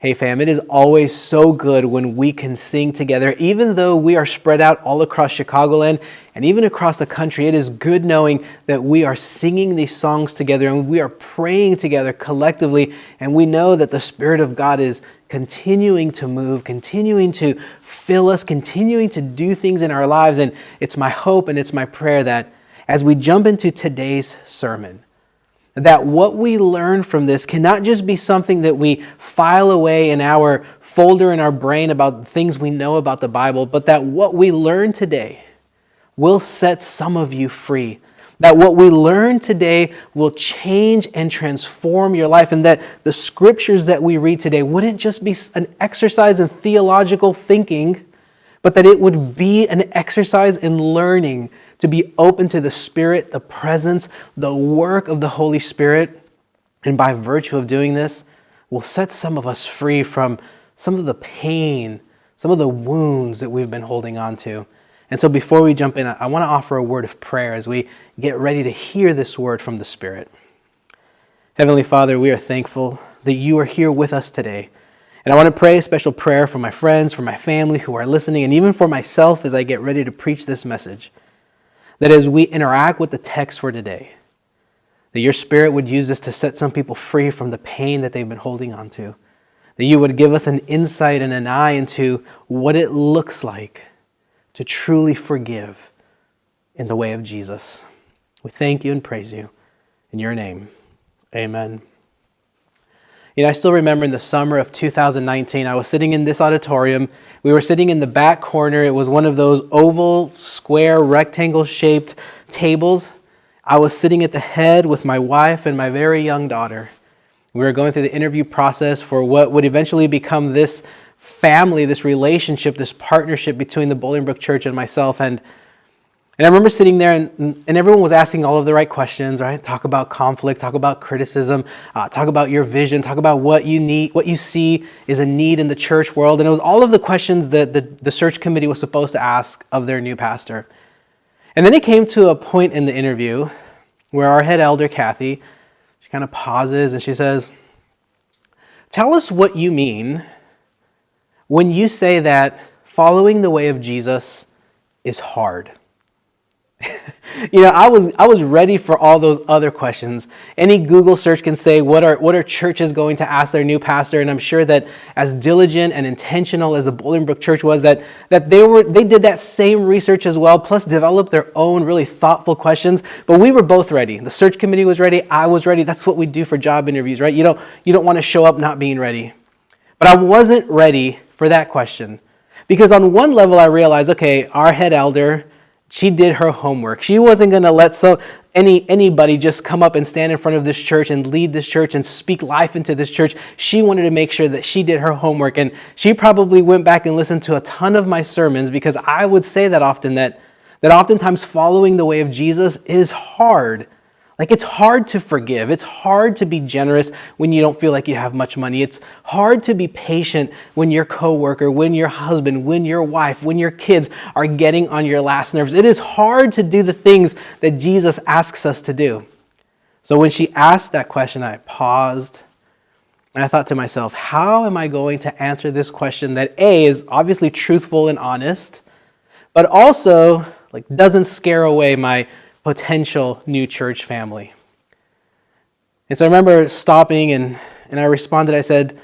Hey fam, it is always so good when we can sing together. Even though we are spread out all across Chicagoland and even across the country, it is good knowing that we are singing these songs together and we are praying together collectively, and we know that the Spirit of God is continuing to move, continuing to fill us, continuing to do things in our lives. And it's my hope and it's my prayer that as we jump into today's sermon, that what we learn from this cannot just be something that we file away in our folder in our brain about things we know about the Bible, but that what we learn today will set some of you free. That what we learn today will change and transform your life, and that the scriptures that we read today wouldn't just be an exercise in theological thinking, but that it would be an exercise in learning to be open to the Spirit, the presence, the work of the Holy Spirit. And by virtue of doing this, will set some of us free from some of the pain, some of the wounds that we've been holding on to. And so before we jump in, I want to offer a word of prayer as we get ready to hear this word from the Spirit. Heavenly Father, we are thankful that you are here with us today. And I want to pray a special prayer for my friends, for my family who are listening, and even for myself as I get ready to preach this message. That as we interact with the text for today, that your Spirit would use this to set some people free from the pain that they've been holding on to. That you would give us an insight and an eye into what it looks like to truly forgive in the way of Jesus. We thank you and praise you. In your name, amen. You know, I still remember in the summer of 2019, I was sitting in this auditorium. We were sitting in the back corner. It was one of those oval, square, rectangle-shaped tables. I was sitting at the head with my wife and my very young daughter. We were going through the interview process for what would eventually become this family, this relationship, this partnership between the Bolingbrook Church and myself. And I remember sitting there and everyone was asking all of the right questions, right? Talk about conflict, talk about criticism, talk about your vision, talk about what you need, what you see is a need in the church world. And it was all of the questions that the search committee was supposed to ask of their new pastor. And then it came to a point in the interview where our head elder, Kathy, she kind of pauses and she says, "Tell us what you mean when you say that following the way of Jesus is hard." You know, I was ready for all those other questions. Any Google search can say, what are churches going to ask their new pastor? And I'm sure that as diligent and intentional as the Bolingbrook Church was, that they did that same research as well, plus developed their own really thoughtful questions. But we were both ready. The search committee was ready. I was ready. That's what we do for job interviews, right? You don't want to show up not being ready. But I wasn't ready for that question. Because on one level I realized, okay, our head elder, she did her homework. She wasn't going to let anybody just come up and stand in front of this church and lead this church and speak life into this church. She wanted to make sure that she did her homework. And she probably went back and listened to a ton of my sermons, because I would say that often, that oftentimes following the way of Jesus is hard. Like, it's hard to forgive. It's hard to be generous when you don't feel like you have much money. It's hard to be patient when your coworker, when your husband, when your wife, when your kids are getting on your last nerves. It is hard to do the things that Jesus asks us to do. So when she asked that question, I paused and I thought to myself, how am I going to answer this question that A, is obviously truthful and honest, but also doesn't scare away my potential new church family? And so I remember stopping and I responded. I said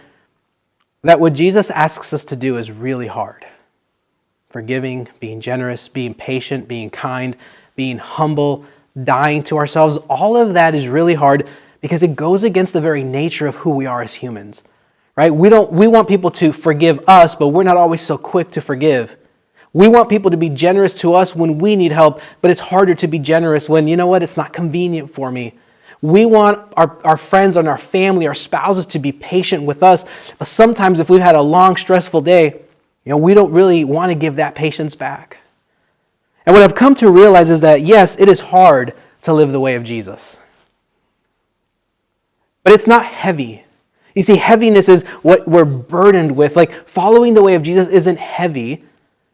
that what Jesus asks us to do is really hard. Forgiving, being generous, being patient, being kind, being humble, dying to ourselves. All of that is really hard because it goes against the very nature of who we are as humans, right? We want people to forgive us, but we're not always so quick to forgive. We want people to be generous to us when we need help, but it's harder to be generous when, you know what, it's not convenient for me. We want our friends and our family, our spouses to be patient with us, but sometimes if we've had a long, stressful day, we don't really want to give that patience back. And what I've come to realize is that, yes, it is hard to live the way of Jesus, but it's not heavy. You see, heaviness is what we're burdened with. Like, following the way of Jesus isn't heavy.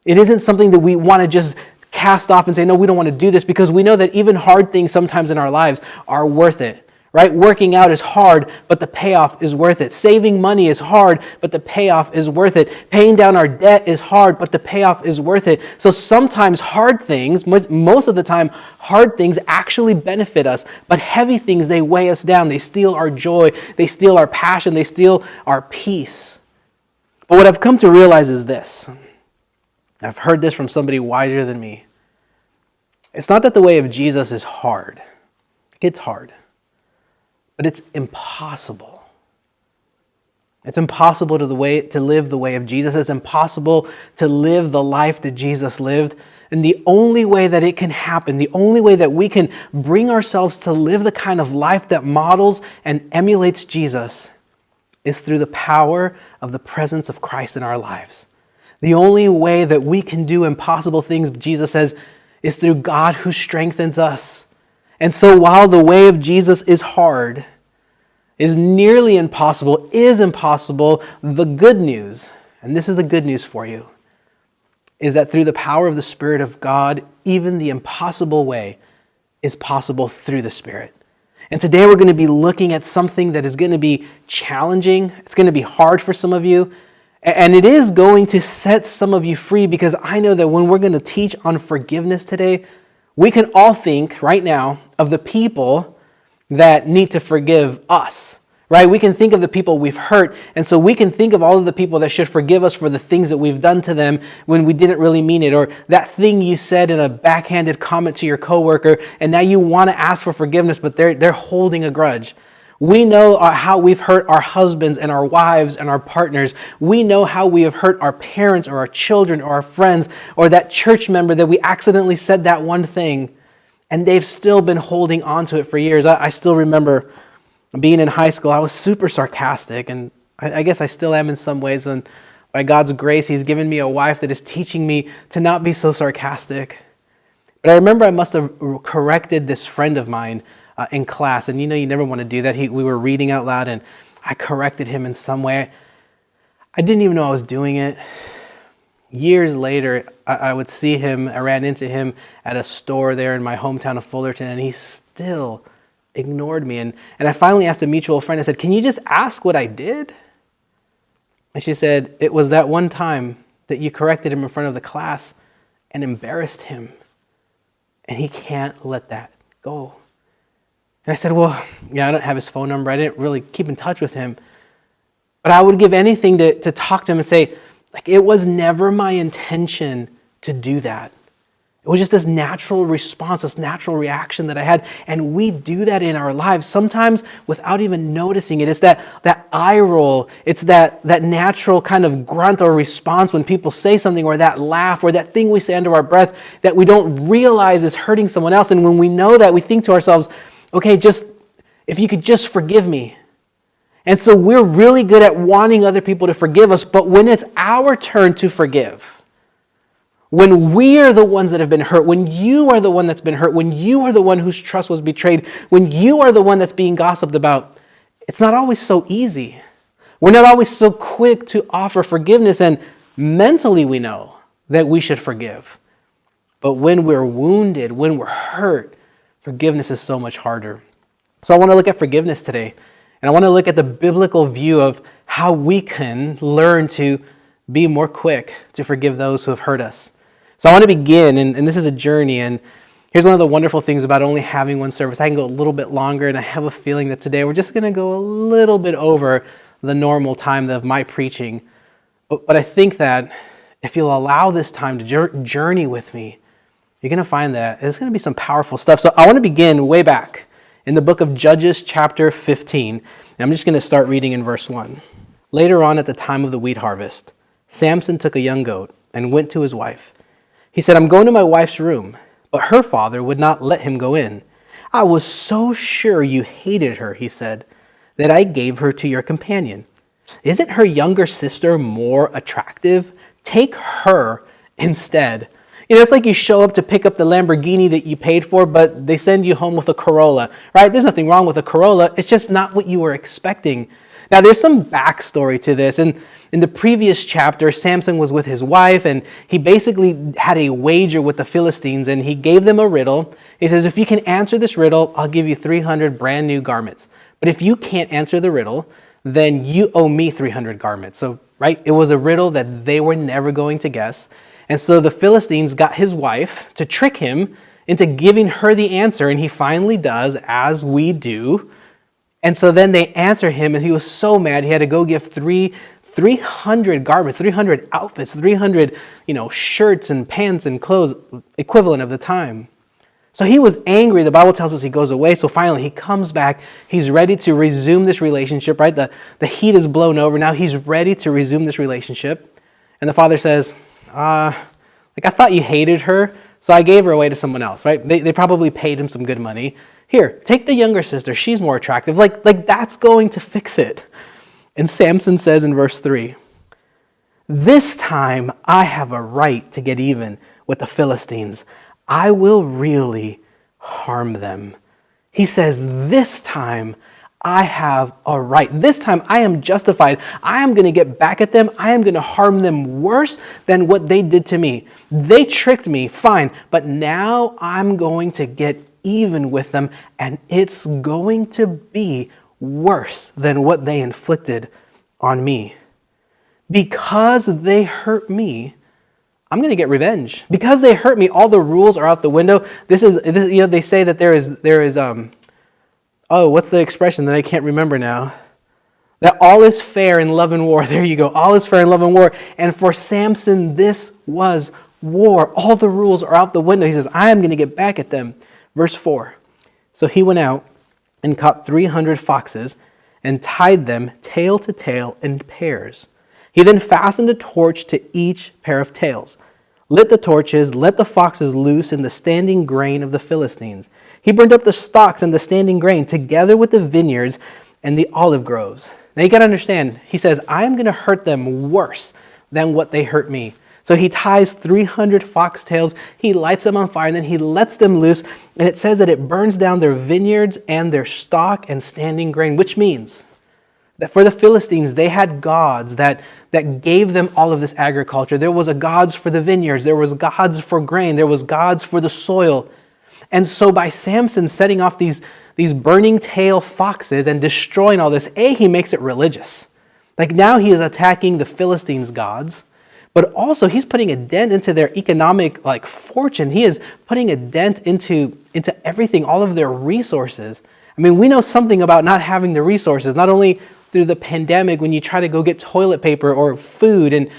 It isn't something that we want to just cast off and say, no, we don't want to do this, because we know that even hard things sometimes in our lives are worth it, right? Working out is hard, but the payoff is worth it. Saving money is hard, but the payoff is worth it. Paying down our debt is hard, but the payoff is worth it. So sometimes hard things, most of the time, hard things actually benefit us, but heavy things, they weigh us down. They steal our joy. They steal our passion. They steal our peace. But what I've come to realize is this. I've heard this from somebody wiser than me. It's not that the way of Jesus is hard. It's hard. But it's impossible. It's impossible to live the way of Jesus. It's impossible to live the life that Jesus lived. And the only way that it can happen, the only way that we can bring ourselves to live the kind of life that models and emulates Jesus is through the power of the presence of Christ in our lives. The only way that we can do impossible things, Jesus says, is through God who strengthens us. And so while the way of Jesus is hard, is nearly impossible, the good news, and this is the good news for you, is that through the power of the Spirit of God, even the impossible way is possible through the Spirit. And today we're going to be looking at something that is going to be challenging. It's going to be hard for some of you. And it is going to set some of you free, because I know that when we're going to teach on forgiveness today, we can all think right now of the people that need to forgive us, right? We can think of the people we've hurt, and so we can think of all of the people that should forgive us for the things that we've done to them when we didn't really mean it, or that thing you said in a backhanded comment to your coworker, and now you want to ask for forgiveness, but they're holding a grudge. We know how we've hurt our husbands and our wives and our partners. We know how we have hurt our parents or our children or our friends or that church member that we accidentally said that one thing, and they've still been holding on to it for years. I still remember being in high school. I was super sarcastic, and I guess I still am in some ways. And by God's grace, He's given me a wife that is teaching me to not be so sarcastic. But I remember I must have corrected this friend of mine in class, and you never want to do that. We were reading out loud, and I corrected him in some way. I didn't even know I was doing it. Years later, I would see him. I ran into him at a store there in my hometown of Fullerton, and he still ignored me. And I finally asked a mutual friend, I said, "Can you just ask what I did?" And she said, "It was that one time that you corrected him in front of the class and embarrassed him, and he can't let that go." And I said, "Well, I don't have his phone number. I didn't really keep in touch with him. But I would give anything to talk to him and say, it was never my intention to do that. It was just this natural response, this natural reaction that I had." And we do that in our lives, sometimes without even noticing it. It's that eye roll. It's that natural kind of grunt or response when people say something, or that laugh, or that thing we say under our breath that we don't realize is hurting someone else. And when we know that, we think to ourselves, okay, if you could just forgive me. And so we're really good at wanting other people to forgive us, but when it's our turn to forgive, when we are the ones that have been hurt, when you are the one that's been hurt, when you are the one whose trust was betrayed, when you are the one that's being gossiped about, it's not always so easy. We're not always so quick to offer forgiveness, and mentally we know that we should forgive. But when we're wounded, when we're hurt, forgiveness is so much harder. So I want to look at forgiveness today. And I want to look at the biblical view of how we can learn to be more quick to forgive those who have hurt us. So I want to begin, and this is a journey. And here's one of the wonderful things about only having one service. I can go a little bit longer, and I have a feeling that today we're just going to go a little bit over the normal time of my preaching. But I think that if you'll allow this time to journey with me, you're going to find that there's going to be some powerful stuff. So I want to begin way back in the book of Judges chapter 15. And I'm just going to start reading in verse 1. "Later on at the time of the wheat harvest, Samson took a young goat and went to his wife. He said, 'I'm going to my wife's room.' But her father would not let him go in. 'I was so sure you hated her,' he said, 'that I gave her to your companion. Isn't her younger sister more attractive? Take her instead.'" It's like you show up to pick up the Lamborghini that you paid for, but they send you home with a Corolla, right? There's nothing wrong with a Corolla. It's just not what you were expecting. Now, there's some backstory to this. And in the previous chapter, Samson was with his wife, and he basically had a wager with the Philistines, and he gave them a riddle. He says, if you can answer this riddle, I'll give you 300 brand new garments. But if you can't answer the riddle, then you owe me 300 garments. So, right, it was a riddle that they were never going to guess. And so the Philistines got his wife to trick him into giving her the answer, and he finally does, as we do. And so then they answer him, and he was so mad, he had to go give 300 garments, 300 outfits, 300, shirts and pants and clothes, equivalent of the time. So he was angry. The Bible tells us he goes away. So finally he comes back. He's ready to resume this relationship, right? The heat is blown over. Now he's ready to resume this relationship. And the father says, I thought you hated her, so I gave her away to someone else, right? They probably paid him some good money. Here, take the younger sister. She's more attractive. Like that's going to fix it. And Samson says in verse 3, this time I have a right to get even with the Philistines. I will really harm them. He says, this time I have a right. This time I am justified. I am going to get back at them. I am going to harm them worse than what they did to me. They tricked me, fine, but now I'm going to get even with them, and it's going to be worse than what they inflicted on me. Because they hurt me, I'm going to get revenge. Because they hurt me, all the rules are out the window. This they say that there is what's the expression that I can't remember now? That all is fair in love and war. There you go. All is fair in love and war. And for Samson, this was war. All the rules are out the window. He says, I am going to get back at them. Verse 4. So he went out and caught 300 foxes and tied them tail to tail in pairs. He then fastened a torch to each pair of tails, lit the torches, let the foxes loose in the standing grain of the Philistines. He burned up the stalks and the standing grain together with the vineyards and the olive groves. Now you got to understand, he says, I am going to hurt them worse than what they hurt me. So he ties 300 foxtails, he lights them on fire, and then he lets them loose. And it says that it burns down their vineyards and their stock and standing grain, which means that for the Philistines, they had gods that gave them all of this agriculture. There was a gods for the vineyards. There was gods for grain. There was gods for the soil. And so by Samson setting off these burning tail foxes and destroying all this, he makes it religious. Like now he is attacking the Philistines' gods, but also he's putting a dent into their economic fortune. He is putting a dent into everything, all of their resources. I mean, we know something about not having the resources, not only through the pandemic when you try to go get toilet paper or food. And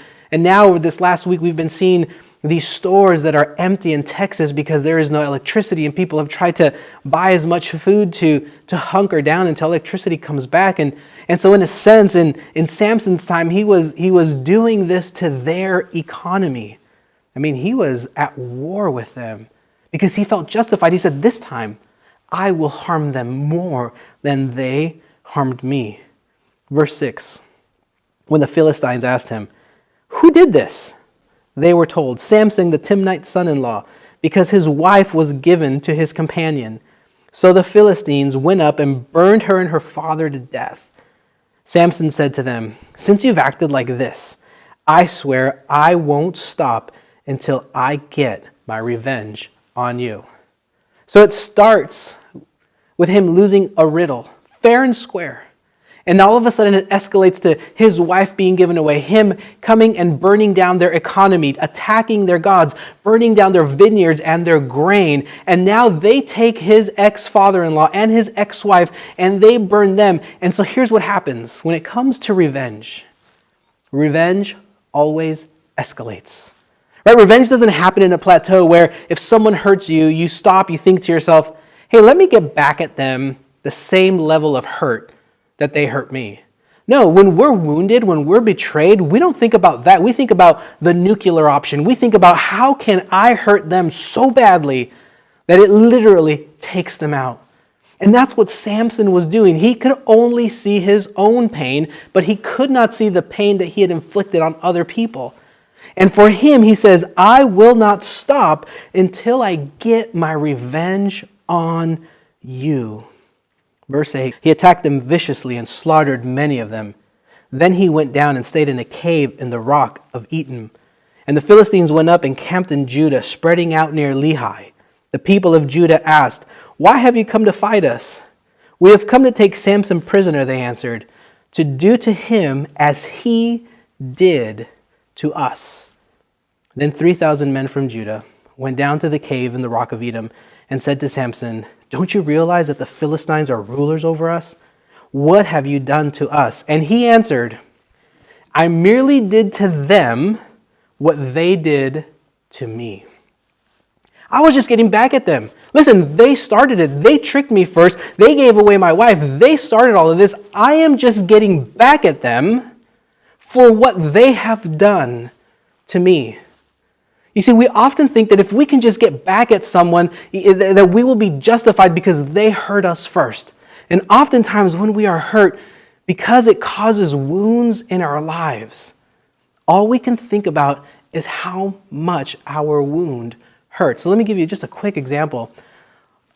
now this last week we've been seeing these stores that are empty in Texas because there is no electricity, and people have tried to buy as much food to hunker down until electricity comes back. And so in a sense, in Samson's time, he was doing this to their economy. I mean, he was at war with them because he felt justified. He said, this time I will harm them more than they harmed me. Verse 6, when the Philistines asked him, who did this? They were told, Samson, the Timnite's son-in-law, because his wife was given to his companion. So the Philistines went up and burned her and her father to death. Samson said to them, since you've acted like this, I swear I won't stop until I get my revenge on you. So it starts with him losing a riddle, fair and square. And all of a sudden it escalates to his wife being given away, him coming and burning down their economy, attacking their gods, burning down their vineyards and their grain. And now they take his ex-father-in-law and his ex-wife and they burn them. And so here's what happens when it comes to revenge. Revenge always escalates. Right? Revenge doesn't happen in a plateau where if someone hurts you, you stop, you think to yourself, hey, let me get back at them the same level of hurt that they hurt me. No, when we're wounded, when we're betrayed, we don't think about that. We think about the nuclear option. We think about how can I hurt them so badly that it literally takes them out. And that's what Samson was doing. He could only see his own pain, but he could not see the pain that he had inflicted on other people. And for him, he says, I will not stop until I get my revenge on you. Verse 8, he attacked them viciously and slaughtered many of them. Then he went down and stayed in a cave in the rock of Etam. And the Philistines went up and camped in Judah, spreading out near Lehi. The people of Judah asked, "Why have you come to fight us?" "We have come to take Samson prisoner," they answered, "to do to him as he did to us." Then 3,000 men from Judah went down to the cave in the rock of Etam and said to Samson, "Don't you realize that the Philistines are rulers over us? What have you done to us?" And he answered, "I merely did to them what they did to me." I was just getting back at them. Listen, they started it. They tricked me first. They gave away my wife. They started all of this. I am just getting back at them for what they have done to me. You see, we often think that if we can just get back at someone, that we will be justified because they hurt us first. And oftentimes when we are hurt, because it causes wounds in our lives, all we can think about is how much our wound hurts. So let me give you just a quick example.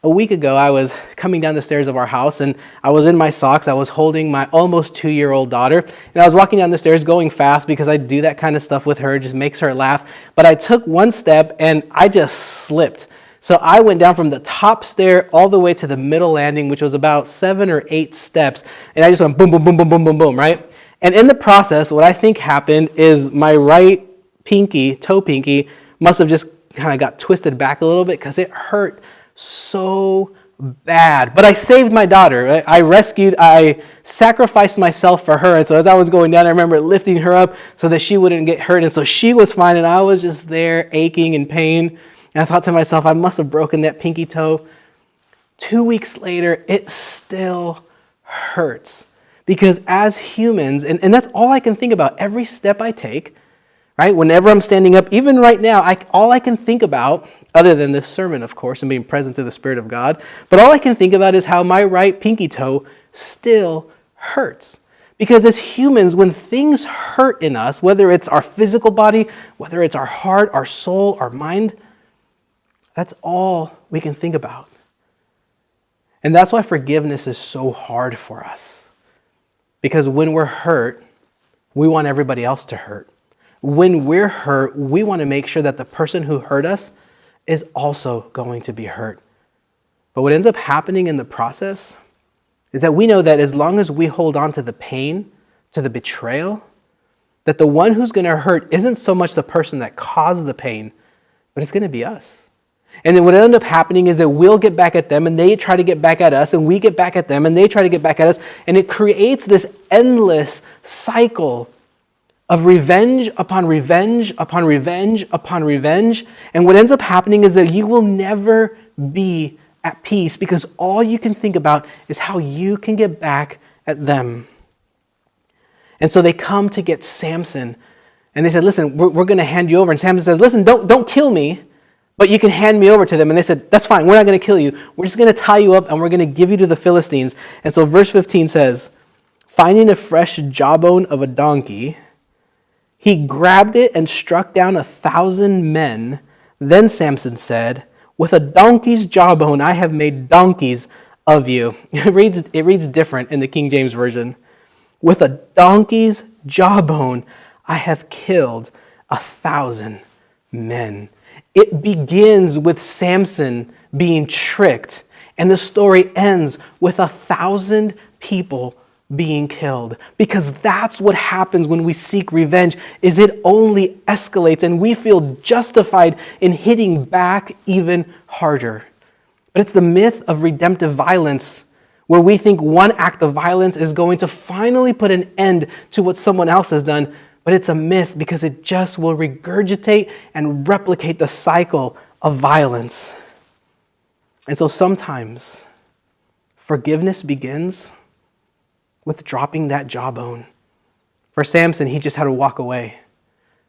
A week ago, I was coming down the stairs of our house, and I was in my socks. I was holding my almost 2-year-old daughter, and I was walking down the stairs going fast because I do that kind of stuff with her. It just makes her laugh. But I took one step, and I just slipped. So I went down from the top stair all the way to the middle landing, which was about 7 or 8 steps, and I just went boom, boom, boom, boom, boom, boom, boom, right? And in the process, what I think happened is my right toe pinky, must have just kind of got twisted back a little bit because it hurt so bad. But I saved my daughter. I sacrificed myself for her. And so as I was going down, I remember lifting her up so that she wouldn't get hurt. And so she was fine, and I was just there aching in pain. And I thought to myself, I must have broken that pinky toe. 2 weeks later, it still hurts. Because as humans, and that's all I can think about every step I take, right? Whenever I'm standing up, even right now, all I can think about, other than this sermon, of course, and being present to the Spirit of God, but all I can think about is how my right pinky toe still hurts. Because as humans, when things hurt in us, whether it's our physical body, whether it's our heart, our soul, our mind, that's all we can think about. And that's why forgiveness is so hard for us. Because when we're hurt, we want everybody else to hurt. When we're hurt, we want to make sure that the person who hurt us is also going to be hurt. But what ends up happening in the process is that we know that as long as we hold on to the pain, to the betrayal, that the one who's going to hurt isn't so much the person that caused the pain, but it's going to be us. And then what ends up happening is that we'll get back at them, and they try to get back at us, and we get back at them, and they try to get back at us, and it creates this endless cycle of revenge upon revenge upon revenge upon revenge. And what ends up happening is that you will never be at peace because all you can think about is how you can get back at them. And so they come to get Samson, and they said, "Listen, we're going to hand you over." And Samson says, "Listen, don't kill me, but you can hand me over to them." And they said, "That's fine. We're not going to kill you. We're just going to tie you up, and we're going to give you to the Philistines." And so verse 15 says, "Finding a fresh jawbone of a donkey, he grabbed it and struck down 1,000 men. Then Samson said, 'With a donkey's jawbone, I have made donkeys of you.'" It reads different in the King James Version. "With a donkey's jawbone, I have killed 1,000 men." It begins with Samson being tricked, and the story ends with 1,000 people being killed. Because that's what happens when we seek revenge, is it only escalates, and we feel justified in hitting back even harder. But it's the myth of redemptive violence, where we think one act of violence is going to finally put an end to what someone else has done. But it's a myth because it just will regurgitate and replicate the cycle of violence. And so sometimes forgiveness begins with dropping that jawbone. For Samson, he just had to walk away.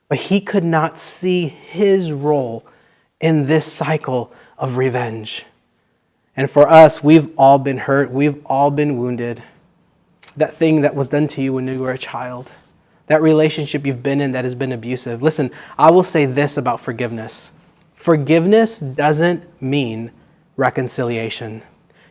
But he could not see his role in this cycle of revenge. And for us, we've all been hurt. We've all been wounded. That thing that was done to you when you were a child. That relationship you've been in that has been abusive. Listen, I will say this about forgiveness. Forgiveness doesn't mean reconciliation.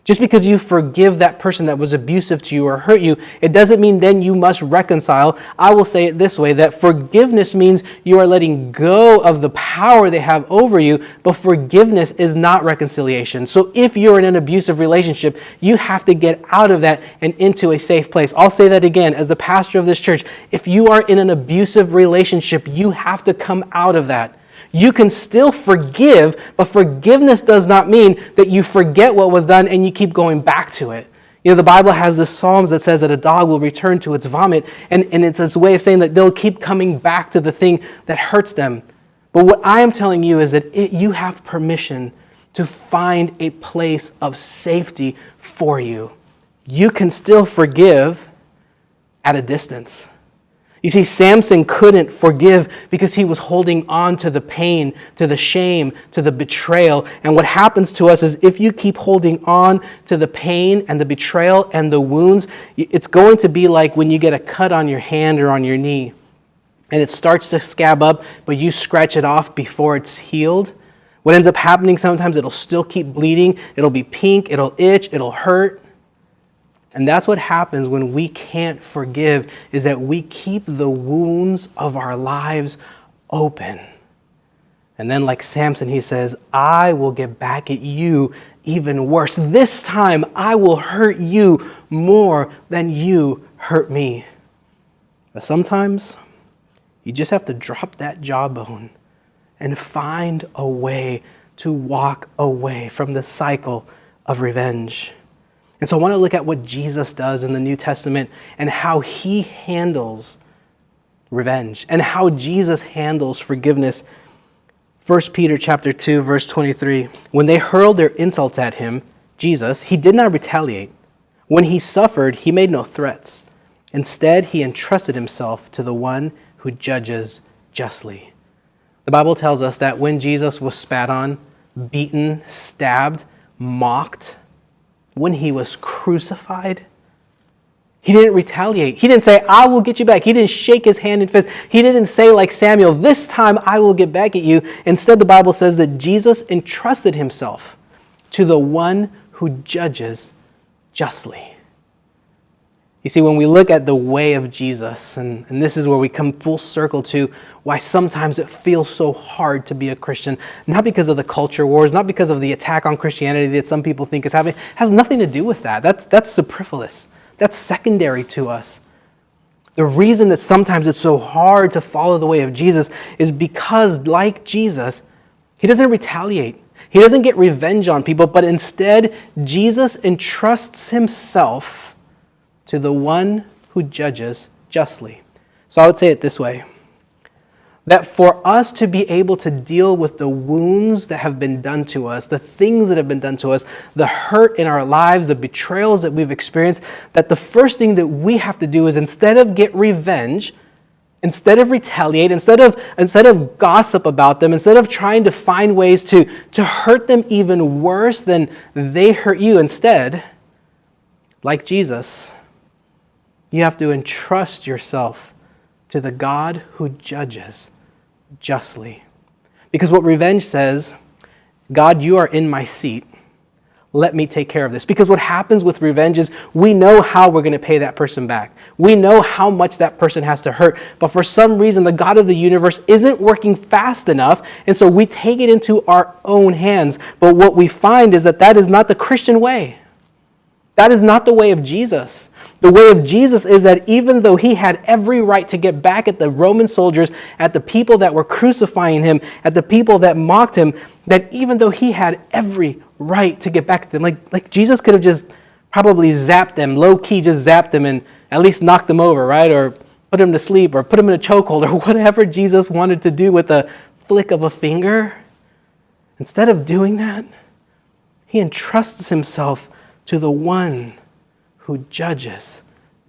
Just because you forgive that person that was abusive to you or hurt you, it doesn't mean then you must reconcile. I will say it this way, that forgiveness means you are letting go of the power they have over you, but forgiveness is not reconciliation. So if you're in an abusive relationship, you have to get out of that and into a safe place. I'll say that again, as the pastor of this church, if you are in an abusive relationship, you have to come out of that. You can still forgive, but forgiveness does not mean that you forget what was done and you keep going back to it. You know, the Bible has this Psalms that says that a dog will return to its vomit, and it's this way of saying that they'll keep coming back to the thing that hurts them. But what I am telling you is that you have permission to find a place of safety for you. You can still forgive at a distance. You see, Samson couldn't forgive because he was holding on to the pain, to the shame, to the betrayal. And what happens to us is if you keep holding on to the pain and the betrayal and the wounds, it's going to be like when you get a cut on your hand or on your knee and it starts to scab up, but you scratch it off before it's healed. What ends up happening sometimes, it'll still keep bleeding. It'll be pink, it'll itch, it'll hurt. And that's what happens when we can't forgive, is that we keep the wounds of our lives open. And then like Samson, he says, I will get back at you even worse. This time I will hurt you more than you hurt me. But sometimes you just have to drop that jawbone and find a way to walk away from the cycle of revenge. And so I want to look at what Jesus does in the New Testament and how he handles revenge and how Jesus handles forgiveness. 1 Peter chapter 2, verse 23. When they hurled their insults at him, Jesus, he did not retaliate. When he suffered, he made no threats. Instead, he entrusted himself to the one who judges justly. The Bible tells us that when Jesus was spat on, beaten, stabbed, mocked, when he was crucified, he didn't retaliate. He didn't say, I will get you back. He didn't shake his hand and fist. He didn't say like Samuel, this time I will get back at you. Instead, the Bible says that Jesus entrusted himself to the one who judges justly. You see, when we look at the way of Jesus, and this is where we come full circle to why sometimes it feels so hard to be a Christian, not because of the culture wars, not because of the attack on Christianity that some people think is happening, it has nothing to do with that. That's superfluous. That's secondary to us. The reason that sometimes it's so hard to follow the way of Jesus is because, like Jesus, he doesn't retaliate. He doesn't get revenge on people, but instead, Jesus entrusts himself to the one who judges justly. So I would say it this way, that for us to be able to deal with the wounds that have been done to us, the things that have been done to us, the hurt in our lives, the betrayals that we've experienced, that the first thing that we have to do is instead of get revenge, instead of retaliate, instead of gossip about them, instead of trying to find ways to hurt them even worse than they hurt you, instead, like Jesus, you have to entrust yourself to the God who judges justly. Because what revenge says, God, you are in my seat. Let me take care of this. Because what happens with revenge is we know how we're going to pay that person back. We know how much that person has to hurt. But for some reason, the God of the universe isn't working fast enough. And so we take it into our own hands. But what we find is that is not the Christian way. That is not the way of Jesus. The way of Jesus is that even though he had every right to get back at the Roman soldiers, at the people that were crucifying him, at the people that mocked him, that even though he had every right to get back at them, like Jesus could have just probably zapped them, low-key just zapped them and at least knocked them over, right? Or put them to sleep or put them in a chokehold or whatever Jesus wanted to do with a flick of a finger. Instead of doing that, he entrusts himself to the one who judges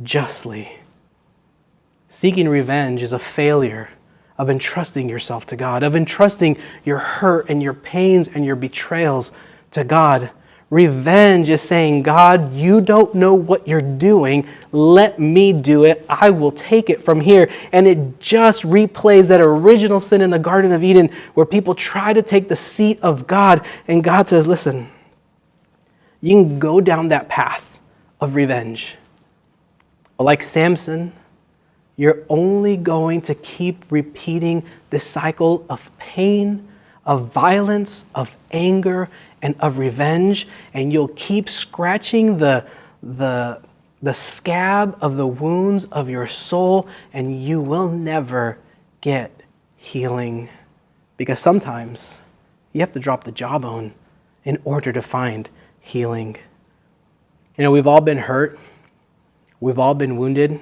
justly. Seeking revenge is a failure of entrusting yourself to God, of entrusting your hurt and your pains and your betrayals to God. Revenge is saying, God, you don't know what you're doing. Let me do it. I will take it from here. And it just replays that original sin in the Garden of Eden where people try to take the seat of God. And God says, listen, You can go down that path of revenge. But like Samson, you're only going to keep repeating this cycle of pain, of violence, of anger, and of revenge, and you'll keep scratching the scab of the wounds of your soul, and you will never get healing. Because sometimes you have to drop the jawbone in order to find healing. You know, we've all been hurt. We've all been wounded.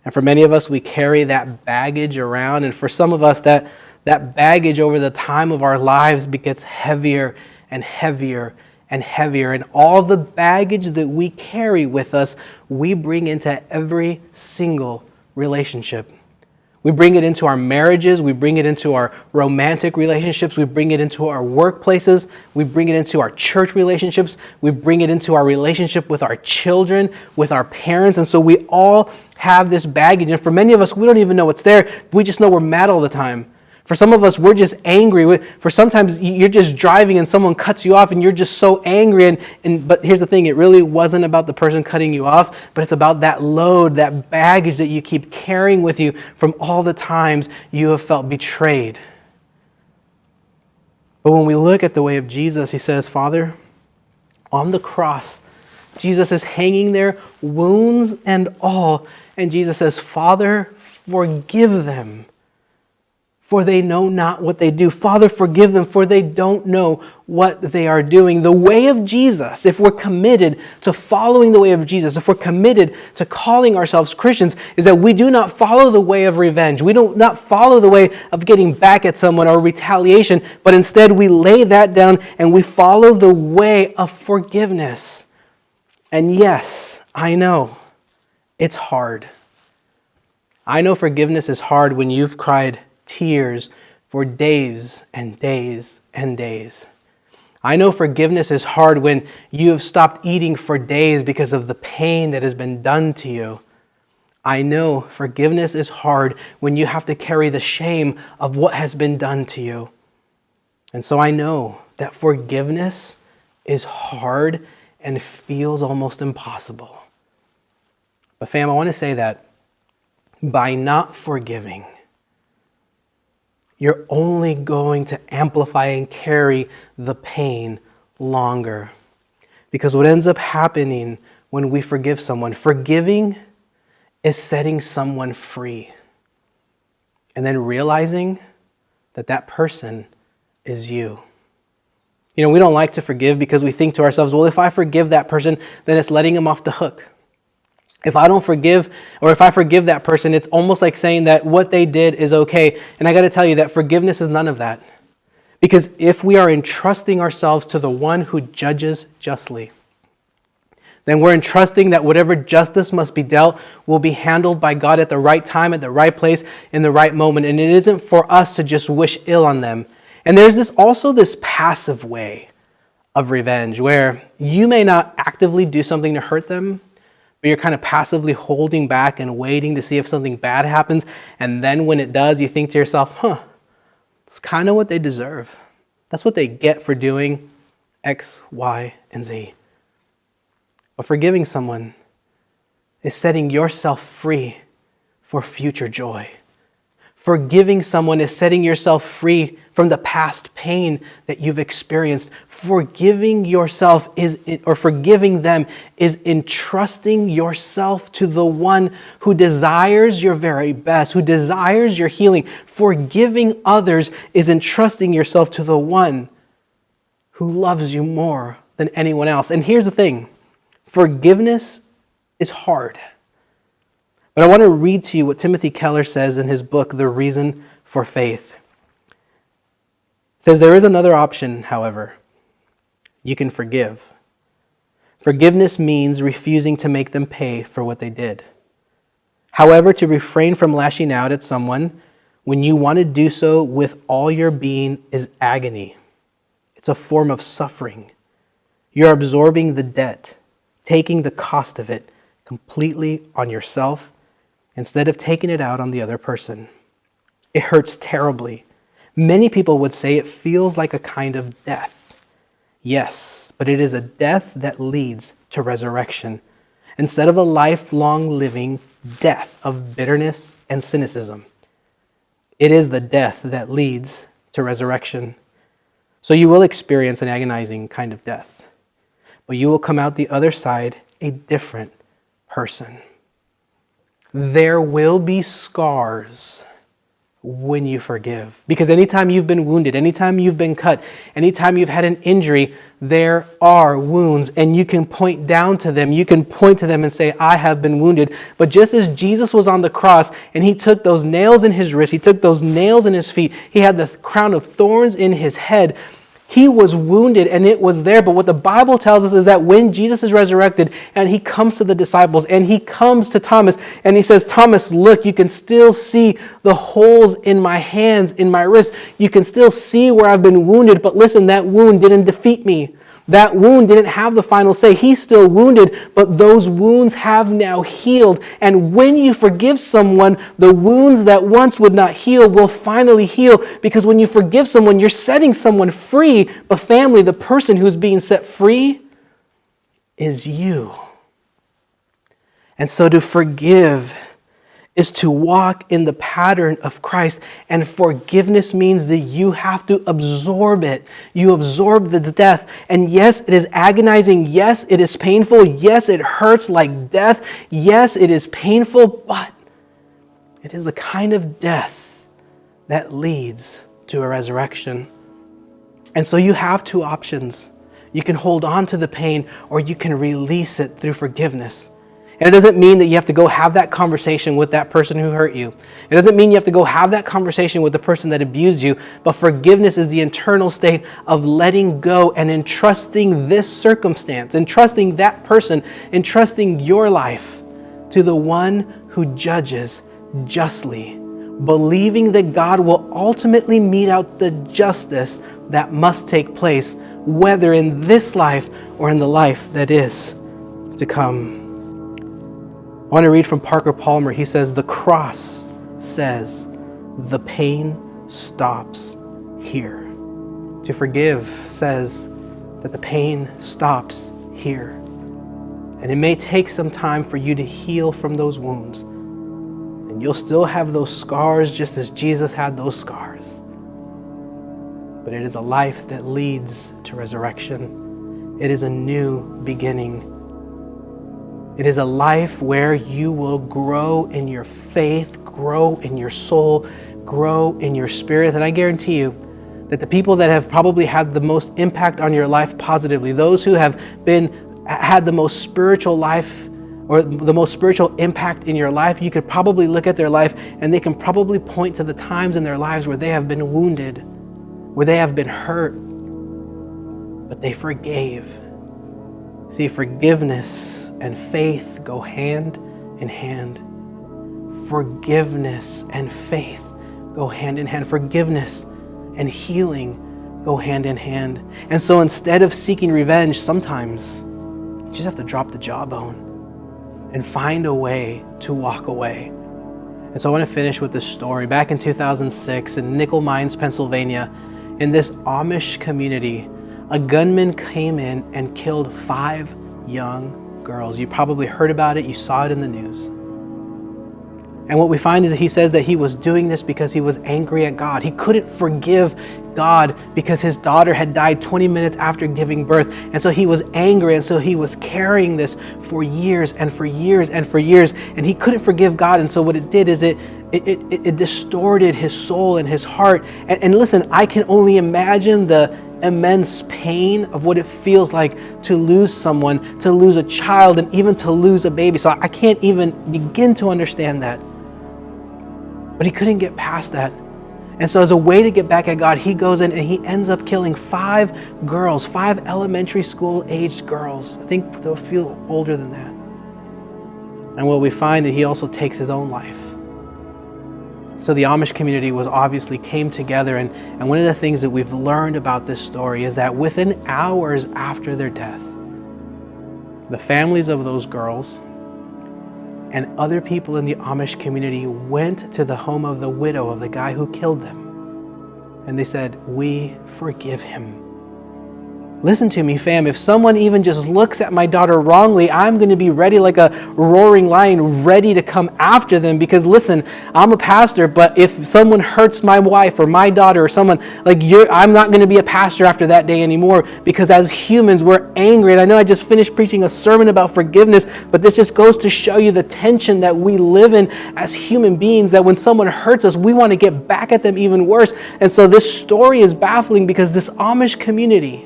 And for many of us, we carry that baggage around. And for some of us, that baggage over the time of our lives gets heavier and heavier and heavier. And all the baggage that we carry with us, we bring into every single relationship. We bring it into our marriages. We bring it into our romantic relationships. We bring it into our workplaces. We bring it into our church relationships. We bring it into our relationship with our children, with our parents. And so we all have this baggage. And for many of us, we don't even know what's there. We just know we're mad all the time. For some of us, we're just angry. For sometimes you're just driving and someone cuts you off and you're just so angry. But here's the thing, it really wasn't about the person cutting you off, but it's about that load, that baggage that you keep carrying with you from all the times you have felt betrayed. But when we look at the way of Jesus, he says, Father, on the cross, Jesus is hanging there, wounds and all. And Jesus says, Father, forgive them, for they know not what they do. Father, forgive them, for they don't know what they are doing. The way of Jesus, if we're committed to following the way of Jesus, if we're committed to calling ourselves Christians, is that we do not follow the way of revenge. We do not follow the way of getting back at someone or retaliation, but instead we lay that down and we follow the way of forgiveness. And yes, I know it's hard. I know forgiveness is hard when you've cried tears for days and days and days. I know forgiveness is hard when you have stopped eating for days because of the pain that has been done to you. I know forgiveness is hard when you have to carry the shame of what has been done to you. And so I know that forgiveness is hard and feels almost impossible. But fam, I want to say that by not forgiving, you're only going to amplify and carry the pain longer. Because what ends up happening when we forgive someone, forgiving is setting someone free. And then realizing that that person is you. You know, we don't like to forgive because we think to ourselves, well, if I forgive that person, then it's letting them off the hook. If I don't forgive, or if I forgive that person, it's almost like saying that what they did is okay. And I got to tell you that forgiveness is none of that. Because if we are entrusting ourselves to the one who judges justly, then we're entrusting that whatever justice must be dealt will be handled by God at the right time, at the right place, in the right moment. And it isn't for us to just wish ill on them. And there's also this passive way of revenge where you may not actively do something to hurt them, but you're kind of passively holding back and waiting to see if something bad happens. And then when it does, you think to yourself, it's kind of what they deserve. That's what they get for doing X, Y, and Z. But forgiving someone is setting yourself free for future joy. Forgiving someone is setting yourself free from the past pain that you've experienced. Forgiving them is entrusting yourself to the one who desires your very best, who desires your healing. Forgiving others is entrusting yourself to the one who loves you more than anyone else. And here's the thing, forgiveness is hard. But I want to read to you what Timothy Keller says in his book, The Reason for Faith. It says, there is another option, however. You can forgive. Forgiveness means refusing to make them pay for what they did. However, to refrain from lashing out at someone when you want to do so with all your being is agony. It's a form of suffering. You're absorbing the debt, taking the cost of it completely on yourself instead of taking it out on the other person. It hurts terribly. Many people would say it feels like a kind of death. Yes, but it is a death that leads to resurrection instead of a lifelong living death of bitterness and cynicism. It is the death that leads to resurrection. So you will experience an agonizing kind of death, but you will come out the other side a different person. There will be scars when you forgive. Because anytime you've been wounded, anytime you've been cut, anytime you've had an injury, there are wounds, and you can point down to them. You can point to them and say, I have been wounded. But just as Jesus was on the cross and he took those nails in his wrists, he took those nails in his feet, he had the crown of thorns in his head, he was wounded and it was there. But what the Bible tells us is that when Jesus is resurrected and he comes to the disciples and he comes to Thomas and he says, Thomas, look, you can still see the holes in my hands, in my wrists. You can still see where I've been wounded. But listen, that wound didn't defeat me. That wound didn't have the final say. He's still wounded, but those wounds have now healed. And when you forgive someone, the wounds that once would not heal will finally heal. Because when you forgive someone, you're setting someone free. But family, the person who's being set free is you. And so to forgive is to walk in the pattern of Christ. And forgiveness means that you have to absorb it. You absorb the death. And yes, it is agonizing. Yes, it is painful. Yes, it hurts like death. Yes, it is painful, but it is the kind of death that leads to a resurrection. And so you have two options. You can hold on to the pain, or you can release it through forgiveness. And it doesn't mean that you have to go have that conversation with that person who hurt you. It doesn't mean you have to go have that conversation with the person that abused you. But forgiveness is the internal state of letting go and entrusting this circumstance, entrusting that person, entrusting your life to the one who judges justly, believing that God will ultimately mete out the justice that must take place, whether in this life or in the life that is to come. I want to read from Parker Palmer. He says, the cross says the pain stops here. To forgive says that the pain stops here. And it may take some time for you to heal from those wounds. And you'll still have those scars just as Jesus had those scars. But it is a life that leads to resurrection. It is a new beginning. It is a life where you will grow in your faith, grow in your soul, grow in your spirit. And I guarantee you that the people that have probably had the most impact on your life positively, those who have had the most spiritual life or the most spiritual impact in your life, you could probably look at their life and they can probably point to the times in their lives where they have been wounded, where they have been hurt, but they forgave. See, forgiveness and faith go hand in hand. Forgiveness and faith go hand in hand. Forgiveness and healing go hand in hand. And so instead of seeking revenge, sometimes you just have to drop the jawbone and find a way to walk away. And so I want to finish with this story. Back in 2006 in Nickel Mines, Pennsylvania, in this Amish community, a gunman came in and killed 5 young girls. You probably heard about it. You saw it in the news. And what we find is that he says that he was doing this because he was angry at God. He couldn't forgive God because his daughter had died 20 minutes after giving birth. And so he was angry. And so he was carrying this for years and for years and for years. And he couldn't forgive God. And so what it did is it distorted his soul and his heart. And listen, I can only imagine the immense pain of what it feels like to lose someone, to lose a child, and even to lose a baby. So I can't even begin to understand that. But he couldn't get past that. And so as a way to get back at God, he goes in and he ends up killing 5 girls, 5 elementary school aged girls. I think they'll feel older than that. And what we find is he also takes his own life. So the Amish community came together, and one of the things that we've learned about this story is that within hours after their death, the families of those girls and other people in the Amish community went to the home of the widow of the guy who killed them. And they said, "We forgive him. Listen to me, fam. If someone even just looks at my daughter wrongly, I'm going to be ready like a roaring lion, ready to come after them. Because listen, I'm a pastor, but if someone hurts my wife or my daughter or someone, I'm not going to be a pastor after that day anymore. Because as humans, we're angry. And I know I just finished preaching a sermon about forgiveness, but this just goes to show you the tension that we live in as human beings, that when someone hurts us, we want to get back at them even worse. And so this story is baffling because this Amish community,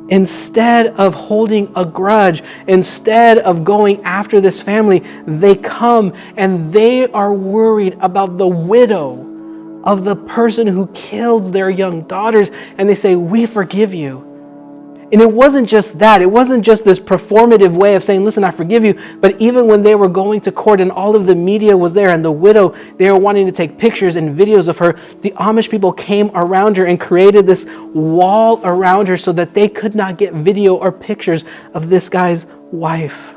instead of holding a grudge, instead of going after this family, they come and they are worried about the widow of the person who killed their young daughters. And they say, we forgive you. And it wasn't just that. It wasn't just this performative way of saying, listen, I forgive you. But even when they were going to court and all of the media was there and the widow, they were wanting to take pictures and videos of her, the Amish people came around her and created this wall around her so that they could not get video or pictures of this guy's wife.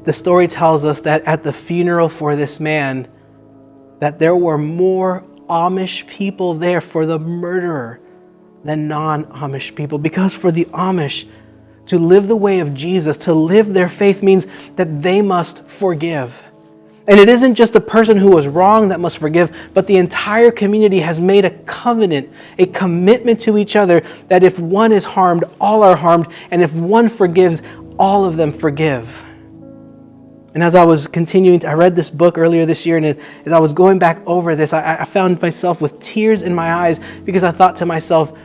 The story tells us that at the funeral for this man, that there were more Amish people there for the murderer than non-Amish people. Because for the Amish, to live the way of Jesus, to live their faith means that they must forgive. And it isn't just the person who was wrong that must forgive, but the entire community has made a covenant, a commitment to each other that if one is harmed, all are harmed, and if one forgives, all of them forgive. And as I was continuing, I read this book earlier this year, and as I was going back over this, I found myself with tears in my eyes because I thought to myself,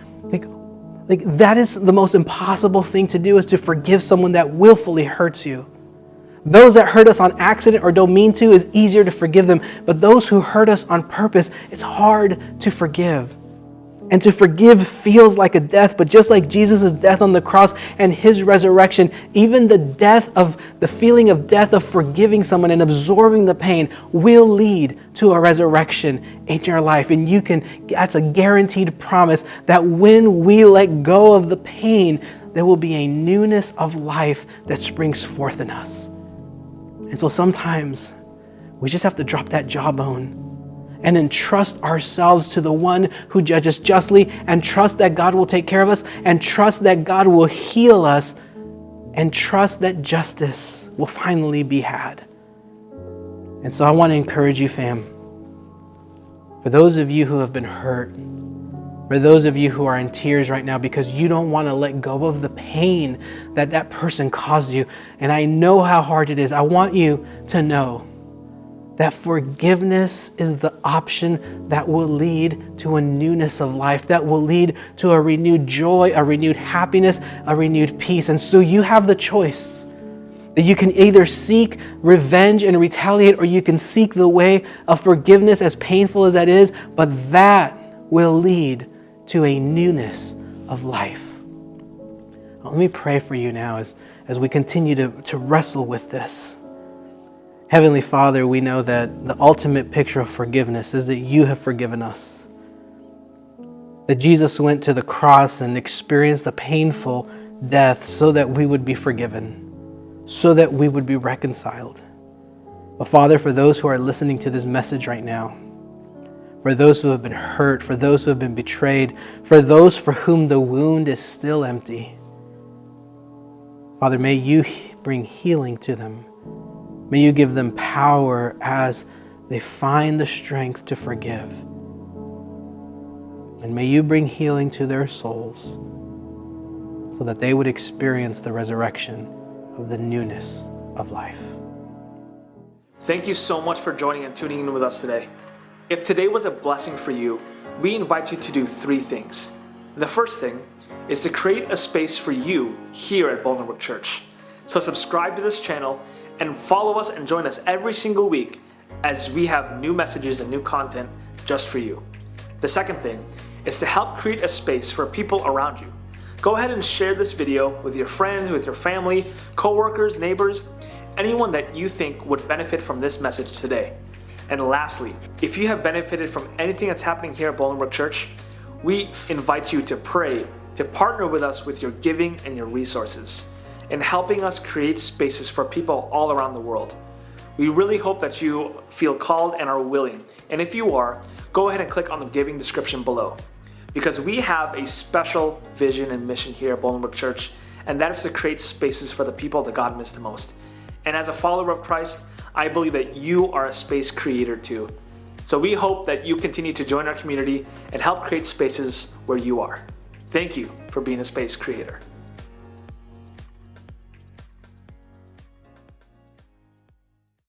that is the most impossible thing to do, is to forgive someone that willfully hurts you. Those that hurt us on accident or don't mean to, is easier to forgive them. But those who hurt us on purpose, it's hard to forgive. And to forgive feels like a death, but just like Jesus' death on the cross and his resurrection, even the feeling of death of forgiving someone and absorbing the pain will lead to a resurrection in your life. And that's a guaranteed promise that when we let go of the pain, there will be a newness of life that springs forth in us. And so sometimes we just have to drop that jawbone and entrust ourselves to the one who judges justly, and trust that God will take care of us, and trust that God will heal us, and trust that justice will finally be had. And so I want to encourage you, fam, for those of you who have been hurt, for those of you who are in tears right now because you don't want to let go of the pain that person caused you, and I know how hard it is, I want you to know that forgiveness is the option that will lead to a newness of life, that will lead to a renewed joy, a renewed happiness, a renewed peace. And so you have the choice that you can either seek revenge and retaliate, or you can seek the way of forgiveness, as painful as that is, but that will lead to a newness of life. Let me pray for you now as we continue to wrestle with this. Heavenly Father, we know that the ultimate picture of forgiveness is that you have forgiven us. That Jesus went to the cross and experienced the painful death so that we would be forgiven, so that we would be reconciled. But Father, for those who are listening to this message right now, for those who have been hurt, for those who have been betrayed, for those for whom the wound is still empty, Father, may you bring healing to them. May you give them power as they find the strength to forgive. And may you bring healing to their souls so that they would experience the resurrection of the newness of life. Thank you so much for joining and tuning in with us today. If today was a blessing for you, we invite you to do 3 things. The first thing is to create a space for you here at Bolingbrook Church. So subscribe to this channel and follow us and join us every single week as we have new messages and new content just for you. The second thing is to help create a space for people around you. Go ahead and share this video with your friends, with your family, coworkers, neighbors, anyone that you think would benefit from this message today. And lastly, if you have benefited from anything that's happening here at Bolingbrook Church, we invite you to pray, to partner with us with your giving and your resources in helping us create spaces for people all around the world. We really hope that you feel called and are willing. And if you are, go ahead and click on the giving description below. because we have a special vision and mission here at Bolingbrook Church, and that is to create spaces for the people that God missed the most. And as a follower of Christ, I believe that you are a space creator too. So we hope that you continue to join our community and help create spaces where you are. Thank you for being a space creator.